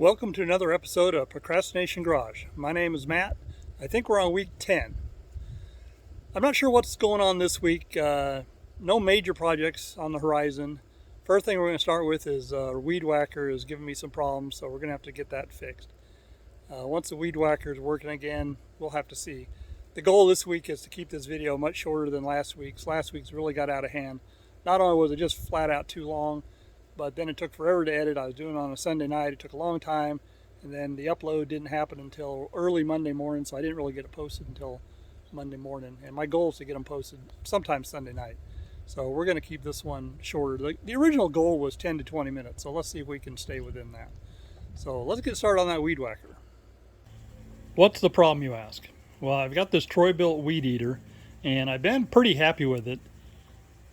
Welcome to another episode of Procrastination Garage. My name is Matt. I think we're on week 10. I'm not sure what's going on this week. No major projects on the horizon. First thing we're going to start with is weed whacker is giving me some problems, so we're going to have to get that fixed. Once the weed whacker is working again, we'll have to see. The goal this week is to keep this video much shorter than last week's. Last week's really got out of hand. Not only was it just flat out too long, but then it took forever to edit. I was doing it on a Sunday night. It took a long time, and then the upload didn't happen until early Monday morning, so I didn't really get it posted until Monday morning. And my goal is to get them posted sometime Sunday night. So we're going to keep this one shorter. The original goal was 10 to 20 minutes, so let's see if we can stay within that. So let's get started on that weed whacker. What's the problem, you ask? Well, I've got this Troy-Bilt weed eater, and I've been pretty happy with it,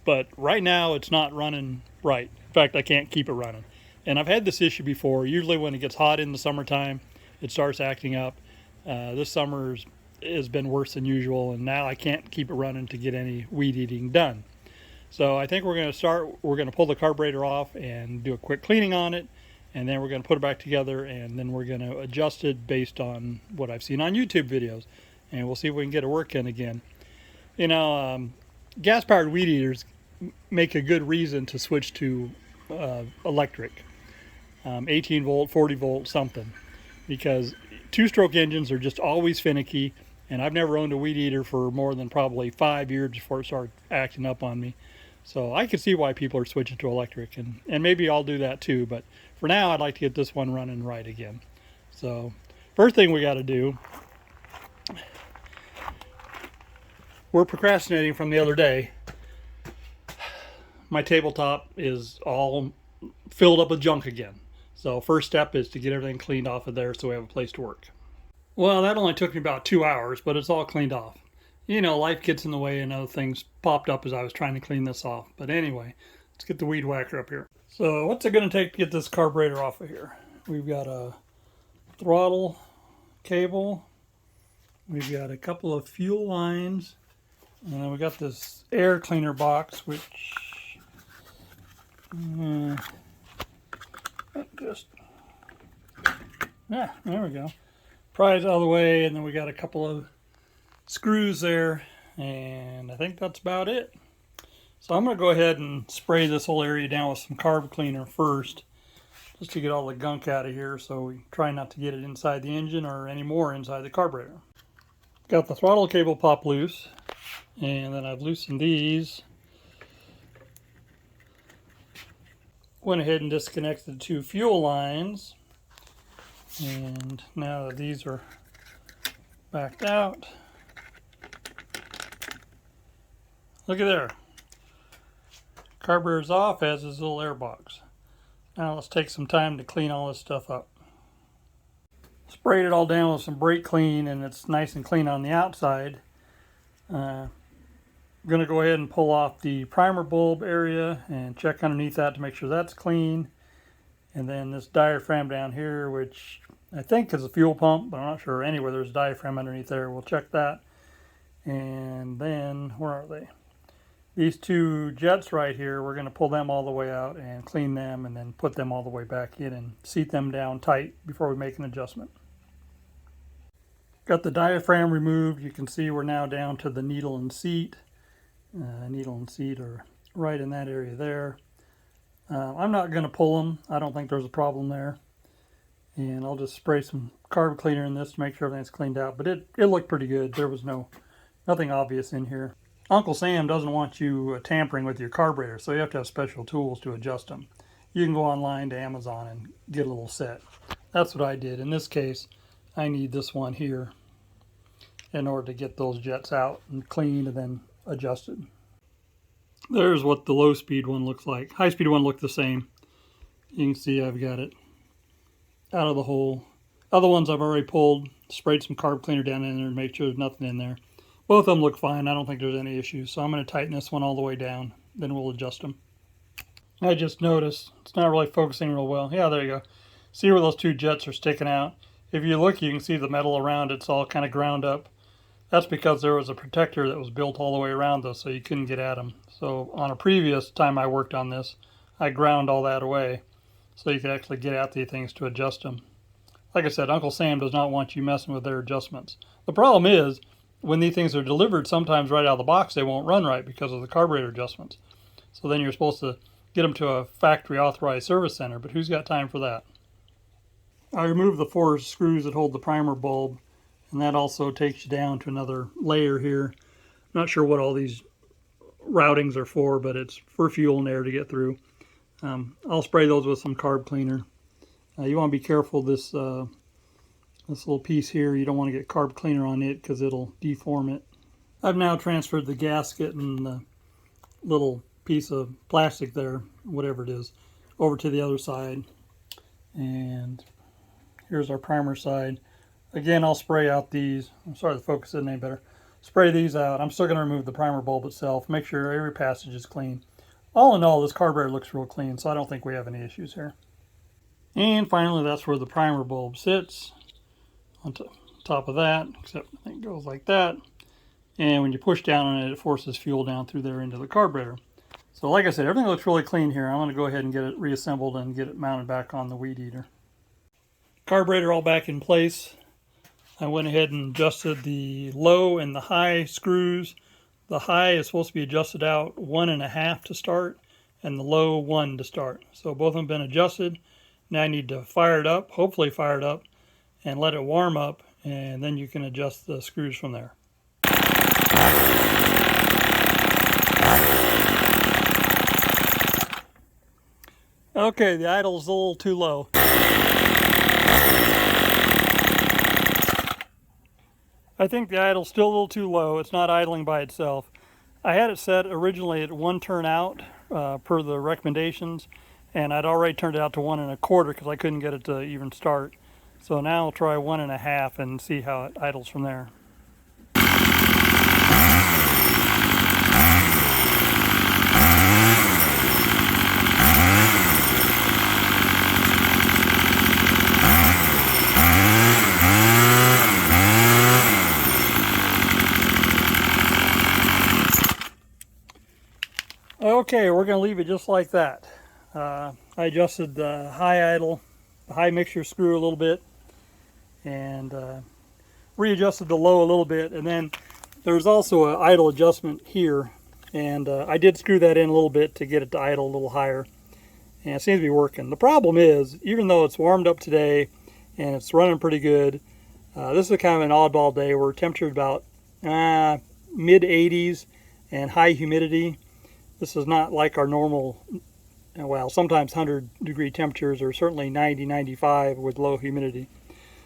but right now it's not running right. In fact, I can't keep it running. And I've had this issue before. Usually when it gets hot in the summertime, it starts acting up. This summer has been worse than usual, and now I can't keep it running to get any weed eating done. So I think we're going to pull the carburetor off and do a quick cleaning on it, and then we're going to put it back together, and then we're going to adjust it based on what I've seen on YouTube videos, and we'll see if we can get it working again. You know, gas-powered weed eaters make a good reason to switch to electric, 18 volt, 40 volt, something, because two-stroke engines are just always finicky, and I've never owned a weed eater for more than probably 5 years before it started acting up on me. So I can see why people are switching to electric, and maybe I'll do that too, but for now I'd like to get this one running right again. So first thing we got to do, we're procrastinating from the other day. My tabletop is all filled up with junk again. So first step is to get everything cleaned off of there so we have a place to work. Well, that only took me about 2 hours, but it's all cleaned off. You know, life gets in the way and other things popped up as I was trying to clean this off. But anyway, let's get the weed whacker up here. So what's it going to take to get this carburetor off of here? We've got a throttle cable. We've got a couple of fuel lines. And then we got this air cleaner box, which there we go. Pry it out of the way, and then we got a couple of screws there, and I think that's about it. So I'm going to go ahead and spray this whole area down with some carb cleaner first, just to get all the gunk out of here, so we try not to get it inside the engine or any more inside the carburetor. Got the throttle cable popped loose, and then I've loosened these. Went ahead and disconnected the two fuel lines, and now that these are backed out, look at there, carburetor's off, as is the little air box. Now let's take some time to clean all this stuff up. Sprayed it all down with some brake clean, and it's nice and clean on the outside. I'm going to go ahead and pull off the primer bulb area and check underneath that to make sure that's clean. And then this diaphragm down here, which I think is a fuel pump, but I'm not sure. Anyway, there's a diaphragm underneath there. We'll check that. And then, where are they? These two jets right here, we're going to pull them all the way out and clean them, and then put them all the way back in and seat them down tight before we make an adjustment. Got the diaphragm removed. You can see we're now down to the needle and seat. Needle and seat are right in that area there. I'm not going to pull them. I don't think there's a problem there. And I'll just spray some carb cleaner in this to make sure everything's cleaned out. But it looked pretty good. There was nothing obvious in here. Uncle Sam doesn't want you tampering with your carburetor, so you have to have special tools to adjust them. You can go online to Amazon and get a little set. That's what I did. In this case, I need this one here in order to get those jets out and cleaned and then adjusted. There's what the low speed one looks like. High speed one looked the same. You can see I've got it out of the hole. Other ones I've already pulled, sprayed some carb cleaner down in there to make sure there's nothing in there. Both of them look fine. I don't think there's any issues. So I'm going to tighten this one all the way down. Then we'll adjust them. I just noticed it's not really focusing real well. Yeah, there you go. See where those two jets are sticking out? If you look, you can see the metal around it's all kind of ground up. That's because there was a protector that was built all the way around this, so you couldn't get at them. So on a previous time I worked on this, I ground all that away so you could actually get at these things to adjust them. like I said, Uncle Sam does not want you messing with their adjustments. The problem is, when these things are delivered, sometimes right out of the box they won't run right because of the carburetor adjustments. So then you're supposed to get them to a factory authorized service center, but who's got time for that? I removed the 4 screws that hold the primer bulb, and that also takes you down to another layer here. I'm not sure what all these routings are for, but it's for fuel and air to get through. I'll spray those with some carb cleaner. You want to be careful this little piece here. You don't want to get carb cleaner on it because it'll deform it. I've now transferred the gasket and the little piece of plastic there, whatever it is, over to the other side. And here's our primer side. Again, I'll spray out these. I'm sorry the focus isn't any better. Spray these out. I'm still going to remove the primer bulb itself. Make sure every passage is clean. All in all, this carburetor looks real clean, so I don't think we have any issues here. And finally, that's where the primer bulb sits, on top of that, except I think it goes like that. And when you push down on it, it forces fuel down through there into the carburetor. So like I said, everything looks really clean here. I'm going to go ahead and get it reassembled and get it mounted back on the weed eater. Carburetor all back in place. I went ahead and adjusted the low and the high screws. The high is supposed to be adjusted out 1.5 to start, and the low 1 to start. So both of them have been adjusted. Now I need to fire it up, hopefully fire it up, and let it warm up, and then you can adjust the screws from there. Okay, the idle's a little too low. I think the idle's still a little too low. It's not idling by itself. I had it set originally at 1 turn out per the recommendations, and I'd already turned it out to 1 1/4 because I couldn't get it to even start. So now I'll try 1.5 and see how it idles from there. Okay, we're going to leave it just like that. I adjusted the high idle, the high mixture screw a little bit, and readjusted the low a little bit, and then there's also an idle adjustment here, and I did screw that in a little bit to get it to idle a little higher, and it seems to be working. The problem is, even though it's warmed up today and it's running pretty good, this is kind of an oddball day where temperature is about mid 80s and high humidity. This is not like our normal, well, sometimes 100-degree temperatures, or certainly 90, 95 with low humidity.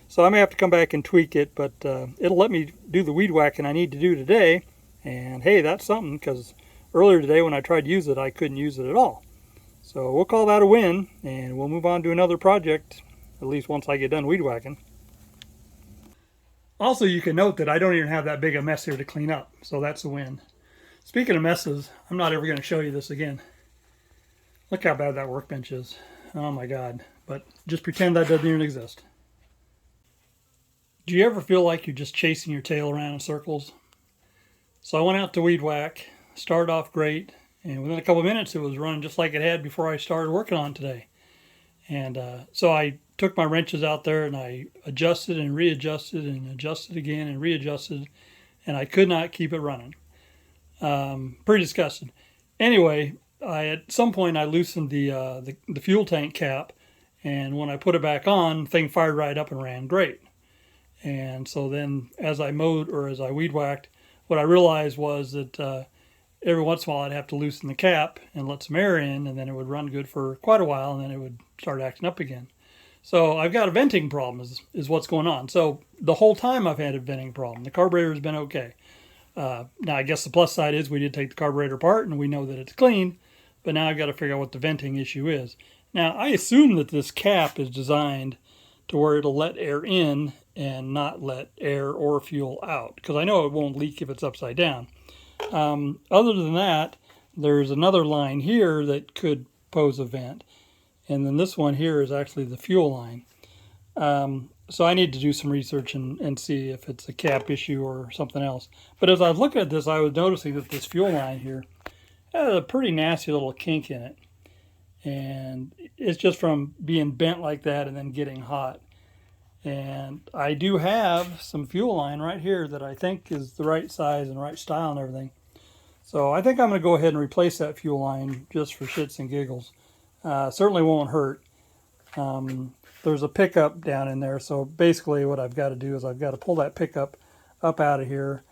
So I may have to come back and tweak it, but it'll let me do the weed whacking I need to do today. And hey, that's something, because earlier today when I tried to use it, I couldn't use it at all. So we'll call that a win, and we'll move on to another project, at least once I get done weed whacking. Also, you can note that I don't even have that big a mess here to clean up, so that's a win. Speaking of messes, I'm not ever going to show you this again. Look how bad that workbench is. Oh my God. But just pretend that doesn't even exist. Do you ever feel like you're just chasing your tail around in circles? So I went out to weed whack, started off great, and within a couple of minutes it was running just like it had before I started working on it today. And so I took my wrenches out there and I adjusted and readjusted and adjusted again and readjusted, and I could not keep it running. Pretty disgusted. Anyway, at some point I loosened the fuel tank cap, and when I put it back on, the thing fired right up and ran great. And so then as I mowed, or as I weed whacked, what I realized was that every once in a while I'd have to loosen the cap and let some air in, and then it would run good for quite a while, and then it would start acting up again. So I've got a venting problem is what's going on. So the whole time I've had a venting problem. The carburetor has been okay. Now, I guess the plus side is we did take the carburetor apart and we know that it's clean, but now I've got to figure out what the venting issue is. Now, I assume that this cap is designed to where it'll let air in and not let air or fuel out, because I know it won't leak if it's upside down. Other than that, there's another line here that could pose a vent, and then this one here is actually the fuel line. So I need to do some research and see if it's a cap issue or something else. But as I was looking at this, I was noticing that this fuel line here had a pretty nasty little kink in it. And it's just from being bent like that and then getting hot. And I do have some fuel line right here that I think is the right size and right style and everything. So I think I'm going to go ahead and replace that fuel line just for shits and giggles. Certainly won't hurt. There's a pickup down in there, so basically what I've got to do is I've got to pull that pickup up out of here,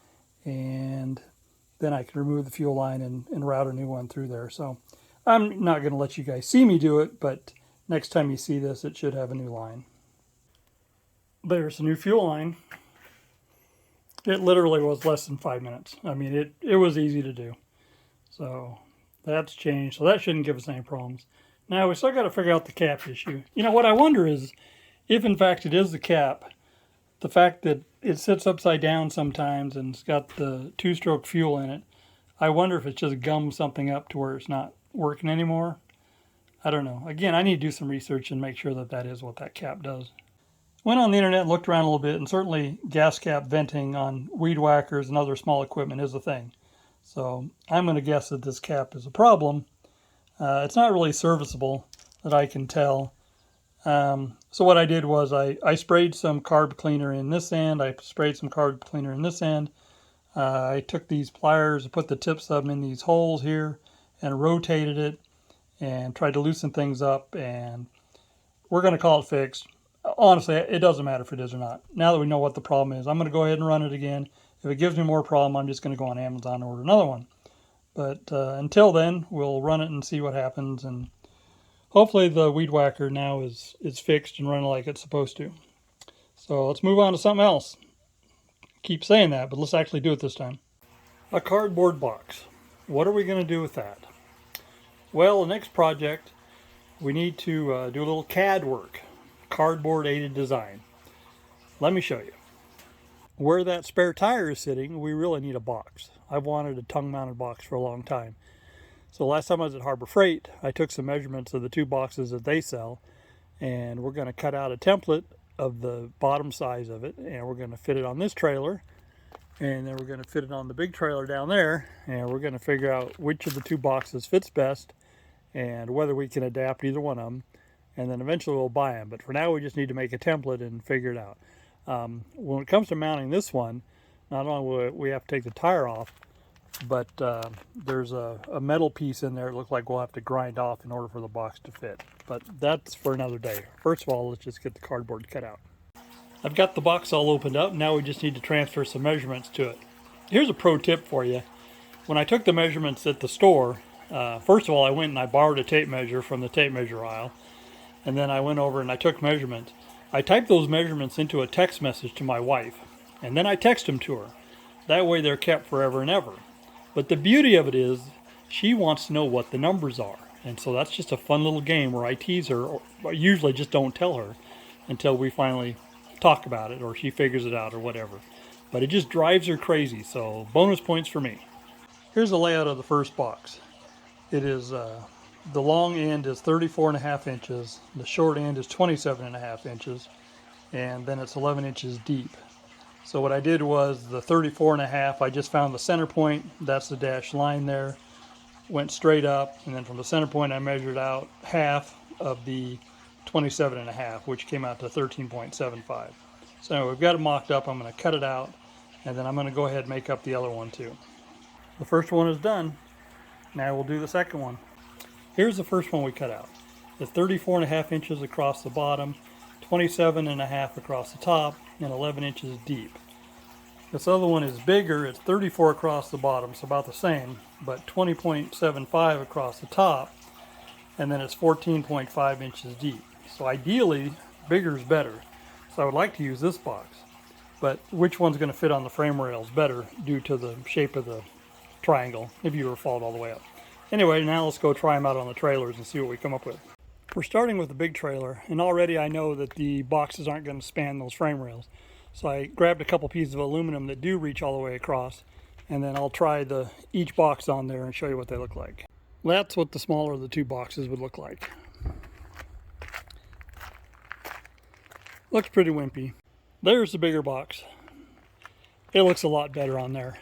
and then I can remove the fuel line and route a new one through there. So I'm not going to let you guys see me do it, but next time you see this, it should have a new line. There's a new fuel line. It literally was less than 5 minutes. I mean, it was easy to do. So that's changed. So that shouldn't give us any problems. Now we still got to figure out the cap issue. You know, what I wonder is if in fact it is the cap, the fact that it sits upside down sometimes and it's got the two-stroke fuel in it, I wonder if it's just gummed something up to where it's not working anymore. I don't know. Again, I need to do some research and make sure that that is what that cap does. Went on the internet and looked around a little bit, and certainly gas cap venting on weed whackers and other small equipment is a thing. So I'm going to guess that this cap is a problem. It's not really serviceable that I can tell. So what I did was I sprayed some carb cleaner in this end. I sprayed some carb cleaner in this end. I took these pliers and put the tips of them in these holes here and rotated it and tried to loosen things up, and we're going to call it fixed. Honestly, it doesn't matter if it is or not. Now that we know what the problem is, I'm going to go ahead and run it again. If it gives me more problem, I'm just going to go on Amazon and order another one. But until then, we'll run it and see what happens. And hopefully the weed whacker now is fixed and running like it's supposed to. So let's move on to something else. Keep saying that, but let's actually do it this time. A cardboard box. What are we going to do with that? Well, the next project, we need to do a little CAD work. Cardboard aided design. Let me show you. Where that spare tire is sitting, we really need a box. I've wanted a tongue mounted box for a long time. So last time I was at Harbor Freight, I took some measurements of the two boxes that they sell, and we're going to cut out a template of the bottom size of it, and we're going to fit it on this trailer, and then we're going to fit it on the big trailer down there, and we're going to figure out which of the two boxes fits best and whether we can adapt either one of them. And then eventually we'll buy them. But for now, we just need to make a template and figure it out. When it comes to mounting this one, not only will we have to take the tire off, but there's a metal piece in there it looks like we'll have to grind off in order for the box to fit. But that's for another day. First of all, let's just get the cardboard cut out. I've got the box all opened up. Now we just need to transfer some measurements to it. Here's a pro tip for you. When I took the measurements at the store, first of all, I went and I borrowed a tape measure from the tape measure aisle. And then I went over and I took measurements. I typed those measurements into a text message to my wife, and then I text them to her. That way they're kept forever and ever. But the beauty of it is she wants to know what the numbers are. And so that's just a fun little game where I tease her, or I usually just don't tell her until we finally talk about it or she figures it out or whatever. But it just drives her crazy, so bonus points for me. Here's the layout of the first box. It is the long end is 34.5 inches, the short end is 27.5 inches, and then it's 11 inches deep. So what I did was the 34.5, I just found the center point, that's the dashed line there, went straight up, and then from the center point I measured out half of the 27.5, which came out to 13.75. So we've got it mocked up. I'm going to cut it out, and then I'm going to go ahead and make up the other one too. The first one is done. Now we'll do the second one. Here's the first one we cut out. It's 34.5 inches across the bottom, 27.5 across the top, and 11 inches deep. This other one is bigger. It's 34 across the bottom, so about the same, but 20.75 across the top, and then it's 14.5 inches deep. So ideally, bigger is better. So I would like to use this box, but which one's going to fit on the frame rails better due to the shape of the triangle if you were to fall all the way up. Anyway, now let's go try them out on the trailers and see what we come up with. We're starting with the big trailer, and already I know that the boxes aren't going to span those frame rails. So I grabbed a couple pieces of aluminum that do reach all the way across, and then I'll try each box on there and show you what they look like. That's what the smaller of the two boxes would look like. Looks pretty wimpy. There's the bigger box. It looks a lot better on there.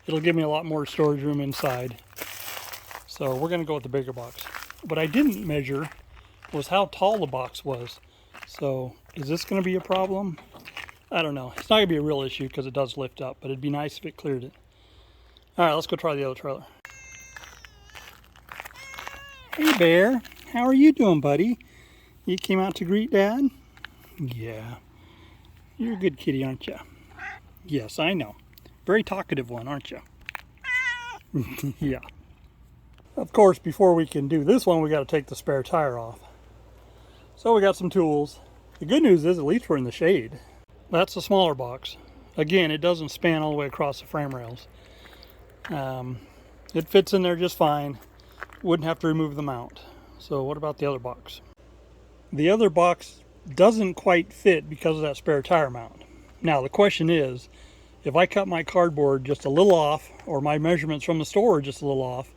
It'll give me a lot more storage room inside. So we're going to go with the bigger box. What I didn't measure was how tall the box was. So is this going to be a problem? I don't know. It's not going to be a real issue because it does lift up, but it'd be nice if it cleared it. All right, let's go try the other trailer. Hey Bear, how are you doing, buddy? You came out to greet Dad? Yeah. You're a good kitty, aren't you? Yes, I know. Very talkative one, aren't you? Yeah. Of course, before we can do this one, we got to take the spare tire off. So we got some tools. The good news is at least we're in the shade. That's a smaller box. Again, it doesn't span all the way across the frame rails. It fits in there just fine. Wouldn't have to remove the mount. So what about the other box? The other box doesn't quite fit because of that spare tire mount. Now the question is, if I cut my cardboard just a little off, or my measurements from the store are just a little off,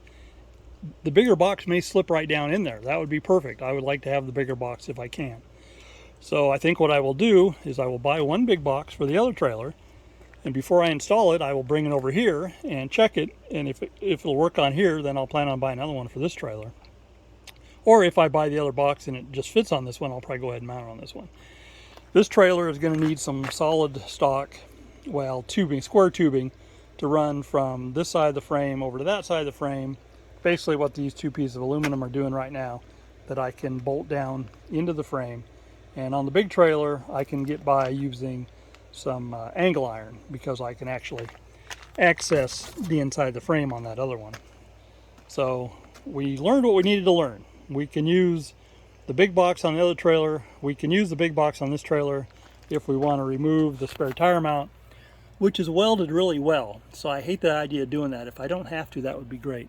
the bigger box may slip right down in there. That would be perfect. I would like to have the bigger box if I can. So I think what I will do is I will buy one big box for the other trailer, and before I install it, I will bring it over here and check it, and if it'll work on here, then I'll plan on buying another one for this trailer. Or if I buy the other box and it just fits on this one, I'll probably go ahead and mount it on this one. This trailer is going to need some solid stock, well, tubing, square tubing, to run from this side of the frame over to that side of the frame. Basically what these two pieces of aluminum are doing right now, that I can bolt down into the frame. And on the big trailer, I can get by using some angle iron, because I can actually access the inside of the frame on that other one. So we learned what we needed to learn. We can use the big box on the other trailer. We can use the big box on this trailer if we want to remove the spare tire mount, which is welded really well. So I hate the idea of doing that. If I don't have to, that would be great.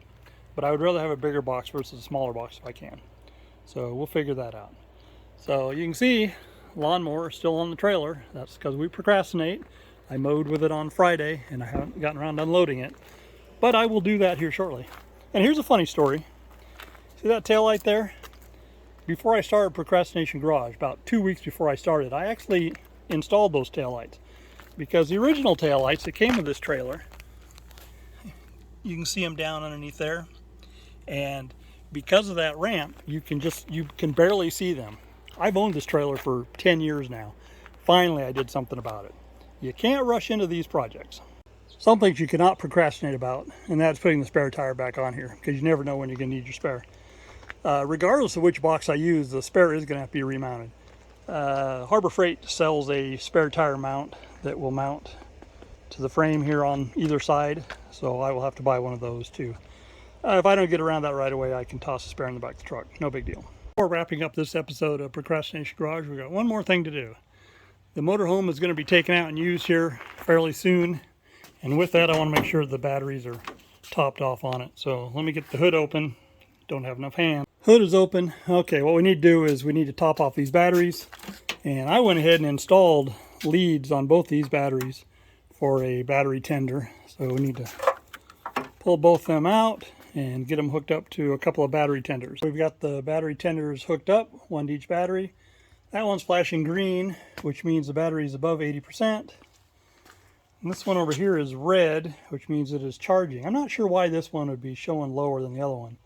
But I would rather have a bigger box versus a smaller box if I can. So we'll figure that out. So you can see lawnmower still on the trailer. That's because we procrastinate. I mowed with it on Friday and I haven't gotten around to unloading it. But I will do that here shortly. And here's a funny story. See that taillight there? Before I started Procrastination Garage, about 2 weeks before I started, I actually installed those taillights. Because the original taillights that came with this trailer, you can see them down underneath there. And because of that ramp, you can barely see them. I've owned this trailer for 10 years now. Finally, I did something about it. You can't rush into these projects. Some things you cannot procrastinate about, and that's putting the spare tire back on here, because you never know when you're going to need your spare. Regardless of which box I use, the spare is going to have to be remounted. Harbor Freight sells a spare tire mount that will mount to the frame here on either side, so I will have to buy one of those too. If I don't get around that right away, I can toss the spare in the back of the truck. No big deal. Before wrapping up this episode of Procrastination Garage, we've got one more thing to do. The motorhome is going to be taken out and used here fairly soon, and with that I want to make sure the batteries are topped off on it. So let me get the hood open. Don't have enough hands. Hood is open. Okay, what we need to do is we need to top off these batteries, and I went ahead and installed leads on both these batteries for a battery tender. So we need to pull both of them out and get them hooked up to a couple of battery tenders. We've got the battery tenders hooked up, one to each battery. That one's flashing green, which means the battery is above 80%. And this one over here is red, which means it is charging. I'm not sure why this one would be showing lower than the other one.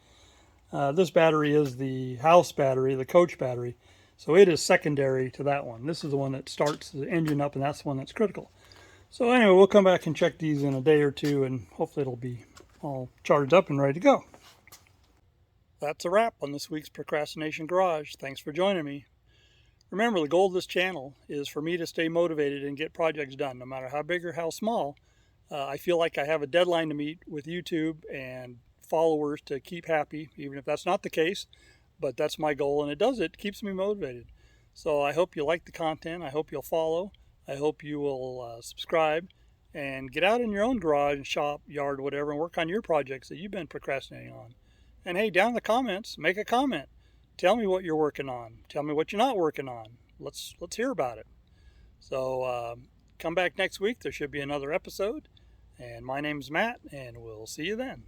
This battery is the house battery, the coach battery, so it is secondary to that one. This is the one that starts the engine up, and that's the one that's critical. So anyway, we'll come back and check these in a day or two, and hopefully it'll be all charged up and ready to go. That's a wrap on this week's Procrastination Garage. Thanks for joining me. Remember, the goal of this channel is for me to stay motivated and get projects done, no matter how big or how small. I feel like I have a deadline to meet with YouTube and followers to keep happy, even if that's not the case, but that's my goal, and it keeps me motivated. So I hope you like the content. I hope you'll follow. I hope you will subscribe and get out in your own garage and shop, yard, whatever, and work on your projects that you've been procrastinating on. And hey, down in the comments, make a comment. Tell me what you're working on. Tell me what you're not working on. Let's hear about it. So come back next week. There should be another episode. And my name's Matt, and we'll see you then.